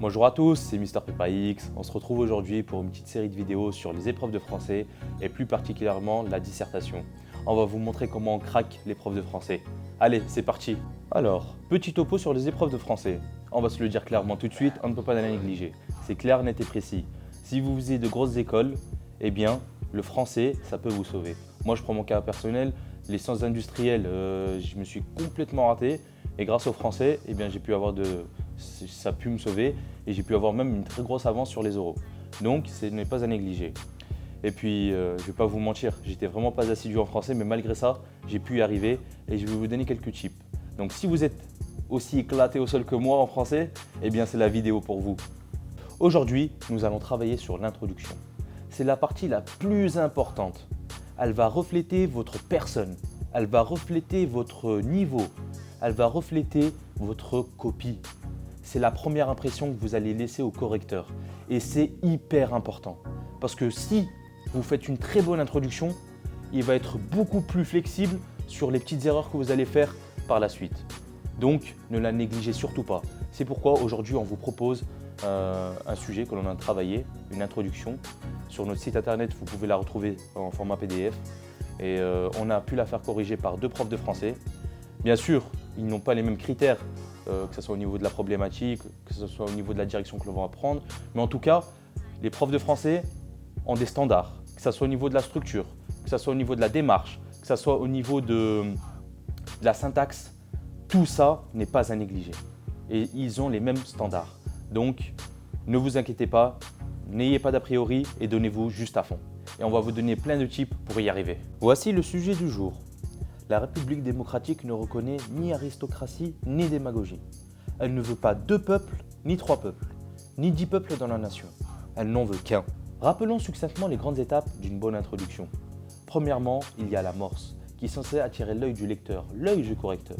Bonjour à tous, c'est Mister PepaX. On se retrouve aujourd'hui pour une petite série de vidéos sur les épreuves de français et plus particulièrement la dissertation. On va vous montrer comment on craque l'épreuve de français. Allez, c'est parti. Alors, petit topo sur les épreuves de français. On va se le dire clairement tout de suite, on ne peut pas la négliger. C'est clair, net et précis. Si vous visez de grosses écoles, eh bien, le français, ça peut vous sauver. Moi, je prends mon cas personnel. Les sciences industrielles, je me suis complètement raté. Et grâce au français, eh bien, ça a pu me sauver et j'ai pu avoir même une très grosse avance sur les oraux. Donc, ce n'est pas à négliger. Et puis, je ne vais pas vous mentir, j'étais vraiment pas assidu en français, mais malgré ça, j'ai pu y arriver et je vais vous donner quelques tips. Donc, si vous êtes aussi éclaté au sol que moi en français, eh bien, c'est la vidéo pour vous. Aujourd'hui, nous allons travailler sur l'introduction. C'est la partie la plus importante. Elle va refléter votre personne, elle va refléter votre niveau, elle va refléter votre copie. C'est la première impression que vous allez laisser au correcteur. Et c'est hyper important. Parce que si vous faites une très bonne introduction, il va être beaucoup plus flexible sur les petites erreurs que vous allez faire par la suite. Donc, ne la négligez surtout pas. C'est pourquoi aujourd'hui, on vous propose un sujet que l'on a travaillé, une introduction. Sur notre site internet, vous pouvez la retrouver en format PDF. Et on a pu la faire corriger par 2 profs de français. Bien sûr, ils n'ont pas les mêmes critères, que ce soit au niveau de la problématique, que ce soit au niveau de la direction que l'on va apprendre. Mais en tout cas, les profs de français ont des standards, que ce soit au niveau de la structure, que ce soit au niveau de la démarche, que ce soit au niveau de la syntaxe. Tout ça n'est pas à négliger. Et ils ont les mêmes standards. Donc, ne vous inquiétez pas, n'ayez pas d'a priori et donnez-vous juste à fond. Et on va vous donner plein de tips pour y arriver. Voici le sujet du jour. La République démocratique ne reconnaît ni aristocratie ni démagogie. Elle ne veut pas 2 peuples, ni 3 peuples, ni 10 peuples dans la nation. Elle n'en veut qu'un. Rappelons succinctement les grandes étapes d'une bonne introduction. Premièrement, il y a l'amorce, qui est censée attirer l'œil du lecteur, l'œil du correcteur.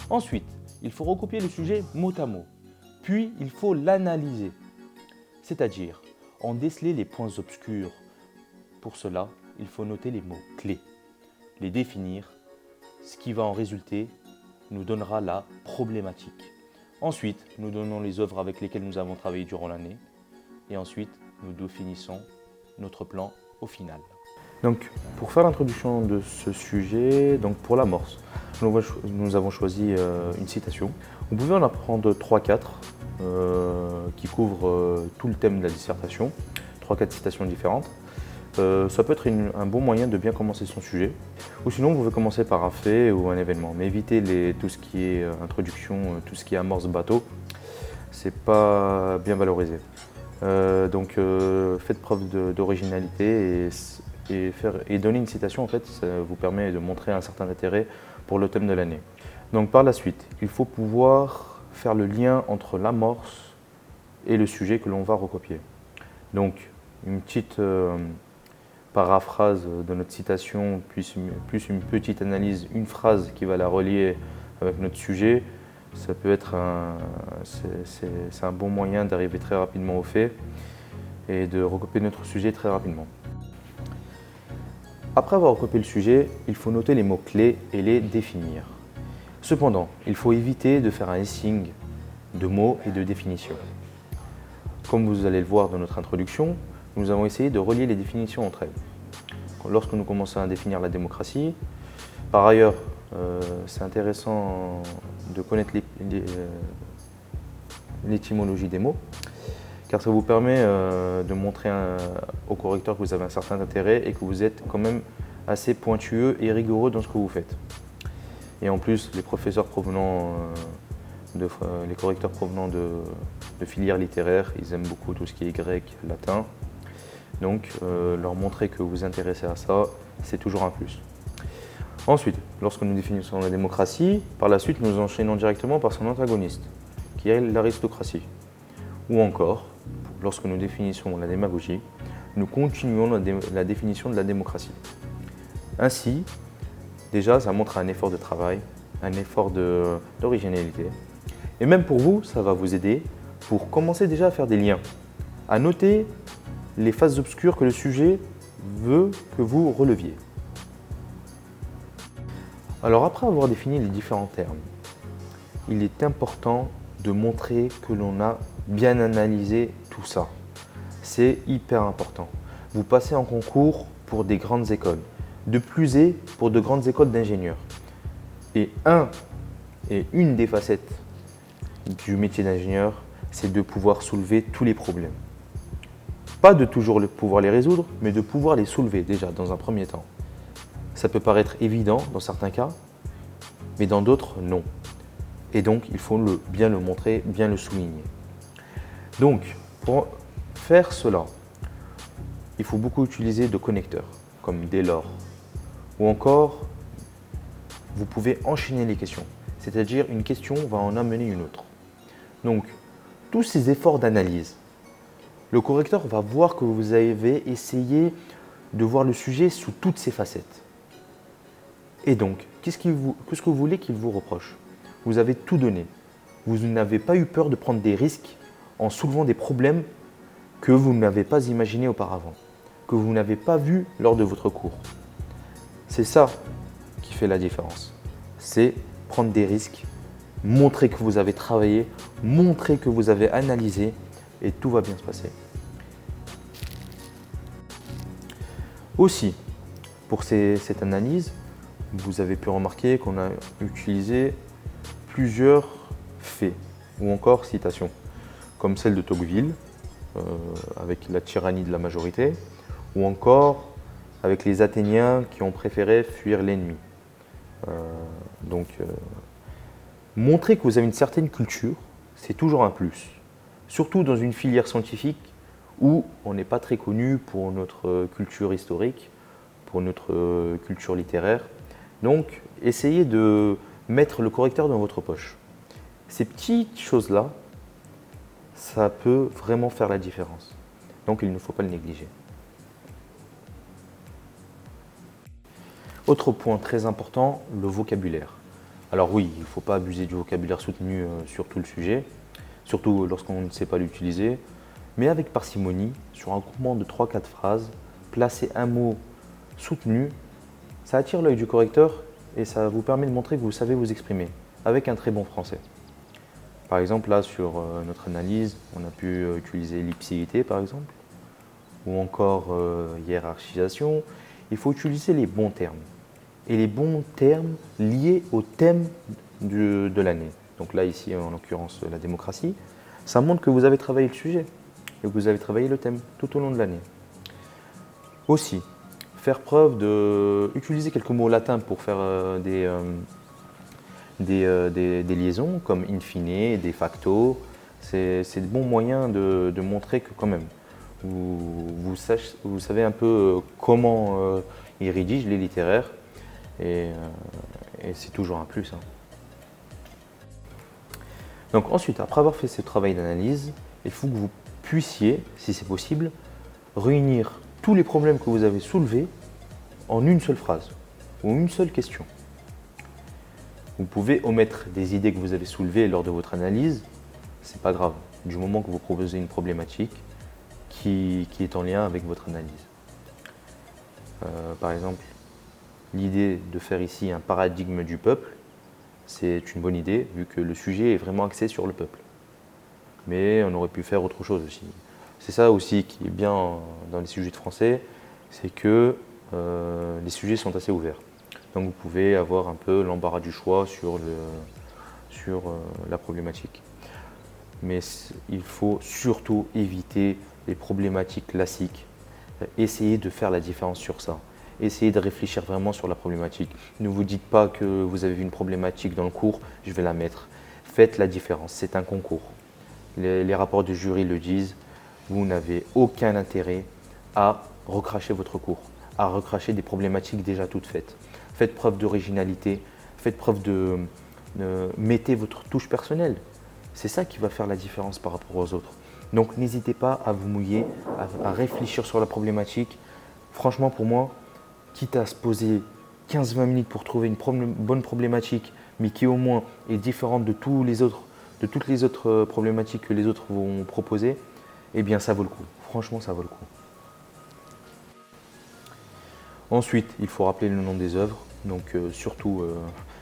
Ensuite, il faut recopier le sujet mot à mot. Puis, il faut l'analyser, c'est-à-dire en déceler les points obscurs. Pour cela, il faut noter les mots clés, les définir. Ce qui va en résulter nous donnera la problématique. Ensuite, nous donnons les œuvres avec lesquelles nous avons travaillé durant l'année. Et ensuite, nous définissons notre plan au final. Donc, pour faire l'introduction de ce sujet, donc pour l'amorce, nous avons choisi une citation. Vous pouvez en apprendre 3-4 qui couvrent tout le thème de la dissertation, 3-4 citations différentes. Ça peut être un bon moyen de bien commencer son sujet. Ou sinon, vous pouvez commencer par un fait ou un événement. Mais évitez tout ce qui est introduction, tout ce qui est amorce bateau. C'est pas bien valorisé. Donc, faites preuve d'originalité et donner une citation, en fait, ça vous permet de montrer un certain intérêt pour le thème de l'année. Donc, par la suite, il faut pouvoir faire le lien entre l'amorce et le sujet que l'on va recopier. Donc, une petite paraphrase de notre citation, plus une petite analyse, une phrase qui va la relier avec notre sujet, ça peut être c'est un bon moyen d'arriver très rapidement au fait et de recopier notre sujet très rapidement. Après avoir recopié le sujet, il faut noter les mots-clés et les définir. Cependant, il faut éviter de faire un listing de mots et de définitions. Comme vous allez le voir dans notre introduction, nous avons essayé de relier les définitions entre elles. Lorsque nous commençons à définir la démocratie, par ailleurs, c'est intéressant de connaître l'étymologie des mots, car ça vous permet de montrer au correcteur que vous avez un certain intérêt et que vous êtes quand même assez pointueux et rigoureux dans ce que vous faites. Et en plus, les correcteurs provenant de filières littéraires, ils aiment beaucoup tout ce qui est grec, latin. Donc, leur montrer que vous vous intéressez à ça, c'est toujours un plus. Ensuite, lorsque nous définissons la démocratie, par la suite, nous enchaînons directement par son antagoniste, qui est l'aristocratie. Ou encore, lorsque nous définissons la démagogie, nous continuons la définition de la démocratie. Ainsi, déjà, ça montre un effort de travail, un effort d'originalité. Et même pour vous, ça va vous aider pour commencer déjà à faire des liens, à noter les phases obscures que le sujet veut que vous releviez. Alors après avoir défini les différents termes, il est important de montrer que l'on a bien analyser tout ça. C'est hyper important. Vous passez en concours pour des grandes écoles, de plus est pour de grandes écoles d'ingénieurs. Et une des facettes du métier d'ingénieur, c'est de pouvoir soulever tous les problèmes. Pas de toujours pouvoir les résoudre, mais de pouvoir les soulever déjà dans un premier temps. Ça peut paraître évident dans certains cas, mais dans d'autres, non. Et donc, il faut bien le montrer, bien le souligner. Donc, pour faire cela, il faut beaucoup utiliser de connecteurs, comme dès lors. Ou encore, vous pouvez enchaîner les questions. C'est-à-dire, une question va en amener une autre. Donc, tous ces efforts d'analyse, le correcteur va voir que vous avez essayé de voir le sujet sous toutes ses facettes. Et donc, qu'est-ce que vous voulez qu'il vous reproche? Vous avez tout donné. Vous n'avez pas eu peur de prendre des risques en soulevant des problèmes que vous n'avez pas imaginés auparavant, que vous n'avez pas vus lors de votre cours. C'est ça qui fait la différence. C'est prendre des risques, montrer que vous avez travaillé, montrer que vous avez analysé et tout va bien se passer. Aussi, pour cette analyse, vous avez pu remarquer qu'on a utilisé plusieurs faits ou encore citations, comme celle de Tocqueville, avec la tyrannie de la majorité, ou encore avec les Athéniens qui ont préféré fuir l'ennemi. Montrer que vous avez une certaine culture, c'est toujours un plus, surtout dans une filière scientifique où on n'est pas très connu pour notre culture historique, pour notre culture littéraire. Donc, essayez de mettre le correcteur dans votre poche. Ces petites choses-là, ça peut vraiment faire la différence. Donc, il ne faut pas le négliger. Autre point très important, le vocabulaire. Alors oui, il ne faut pas abuser du vocabulaire soutenu sur tout le sujet, surtout lorsqu'on ne sait pas l'utiliser, mais avec parcimonie, sur un groupement de 3-4 phrases, placer un mot soutenu, ça attire l'œil du correcteur et ça vous permet de montrer que vous savez vous exprimer avec un très bon français. Par exemple, là, sur notre analyse, on a pu utiliser l'ipséité, par exemple, ou encore hiérarchisation. Il faut utiliser les bons termes. Et les bons termes liés au thème de l'année. Donc là, ici, en l'occurrence, la démocratie. Ça montre que vous avez travaillé le sujet et que vous avez travaillé le thème tout au long de l'année. Aussi, faire preuve d'utiliser quelques mots latins pour faire des liaisons comme in fine, de facto. C'est de bons moyens de montrer que quand même, vous savez un peu comment ils rédigent les littéraires et c'est toujours un plus. Hein. Donc ensuite, après avoir fait ce travail d'analyse, il faut que vous puissiez, si c'est possible, réunir tous les problèmes que vous avez soulevés en une seule phrase ou une seule question. Vous pouvez omettre des idées que vous avez soulevées lors de votre analyse, c'est pas grave, du moment que vous proposez une problématique qui est en lien avec votre analyse. Par exemple, l'idée de faire ici un paradigme du peuple, c'est une bonne idée vu que le sujet est vraiment axé sur le peuple. Mais on aurait pu faire autre chose aussi. C'est ça aussi qui est bien dans les sujets de français, c'est que les sujets sont assez ouverts. Donc vous pouvez avoir un peu l'embarras du choix sur la problématique. Mais il faut surtout éviter les problématiques classiques. Essayez de faire la différence sur ça. Essayez de réfléchir vraiment sur la problématique. Ne vous dites pas que vous avez vu une problématique dans le cours, je vais la mettre. Faites la différence, c'est un concours. Les rapports de jury le disent, vous n'avez aucun intérêt à recracher votre cours, à recracher des problématiques déjà toutes faites. Faites preuve d'originalité, faites preuve mettez votre touche personnelle. C'est ça qui va faire la différence par rapport aux autres. Donc n'hésitez pas à vous mouiller, à réfléchir sur la problématique. Franchement, pour moi, quitte à se poser 15-20 minutes pour trouver une bonne problématique, mais qui au moins est différente de toutes les autres problématiques que les autres vont proposer, eh bien ça vaut le coup. Franchement, ça vaut le coup. Ensuite, il faut rappeler le nom des œuvres. Donc surtout,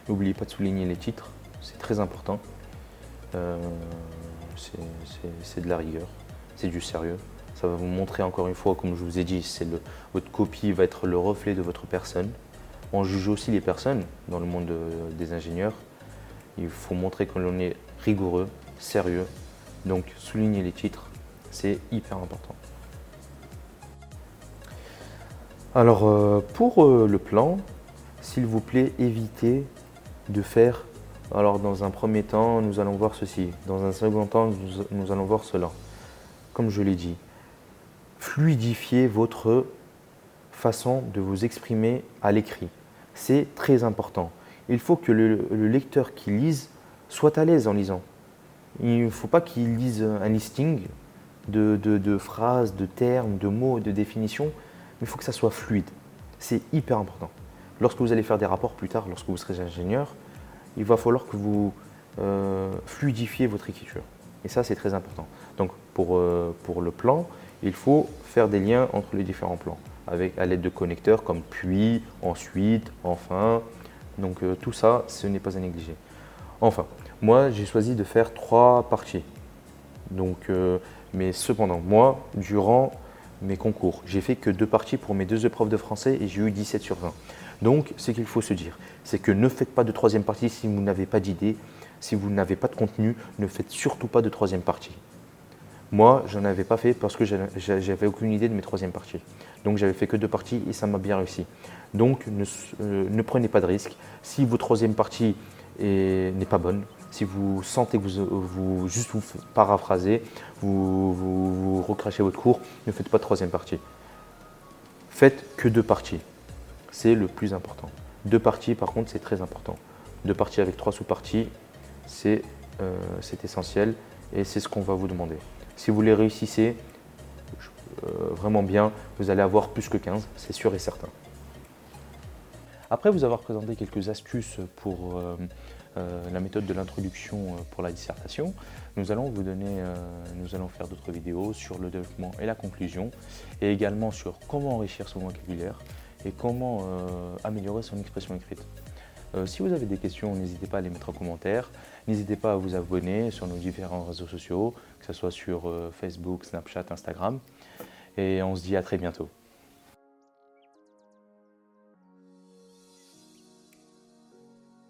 n'oubliez pas de souligner les titres, c'est très important. c'est de la rigueur, c'est du sérieux. Ça va vous montrer encore une fois, comme je vous ai dit, votre copie va être le reflet de votre personne. On juge aussi les personnes dans le monde des ingénieurs. Il faut montrer que l'on est rigoureux, sérieux. Donc souligner les titres, c'est hyper important. Alors pour le plan, s'il vous plaît, évitez de faire. Alors dans un premier temps, nous allons voir ceci. Dans un second temps, nous allons voir cela. Comme je l'ai dit, fluidifiez votre façon de vous exprimer à l'écrit. C'est très important. Il faut que le lecteur qui lise soit à l'aise en lisant. Il ne faut pas qu'il lise un listing de phrases, de termes, de mots, de définitions, mais il faut que ça soit fluide. C'est hyper important. Lorsque vous allez faire des rapports plus tard, lorsque vous serez ingénieur, il va falloir que vous fluidifiez votre écriture. Et ça, c'est très important. Donc, pour le plan, il faut faire des liens entre les différents plans, à l'aide de connecteurs comme puis, ensuite, enfin. Donc, tout ça, ce n'est pas à négliger. Enfin, moi, j'ai choisi de faire 3 parties. Donc, mais cependant, moi, durant mes concours, j'ai fait que 2 parties pour mes 2 épreuves de français et j'ai eu 17 sur 20. Donc, ce qu'il faut se dire, c'est que ne faites pas de 3e partie si vous n'avez pas d'idée, si vous n'avez pas de contenu, ne faites surtout pas de 3e partie. Moi, je n'en avais pas fait parce que j'avais aucune idée de mes 3e parties. Donc, j'avais fait que 2 parties et ça m'a bien réussi. Donc, ne prenez pas de risques. Si votre 3e partie n'est pas bonne, si vous sentez que vous paraphrasez, vous recrachez votre cours, ne faites pas de 3e partie. Faites que 2 parties. C'est le plus important. 2 parties, par contre, c'est très important. 2 parties avec 3 sous-parties, c'est essentiel et c'est ce qu'on va vous demander. Si vous les réussissez vraiment bien, vous allez avoir plus que 15, c'est sûr et certain. Après vous avoir présenté quelques astuces pour la méthode de l'introduction pour la dissertation, nous allons faire d'autres vidéos sur le développement et la conclusion, et également sur comment enrichir son vocabulaire et comment améliorer son expression écrite. Si vous avez des questions, n'hésitez pas à les mettre en commentaire. N'hésitez pas à vous abonner sur nos différents réseaux sociaux, que ce soit sur Facebook, Snapchat, Instagram. Et on se dit à très bientôt.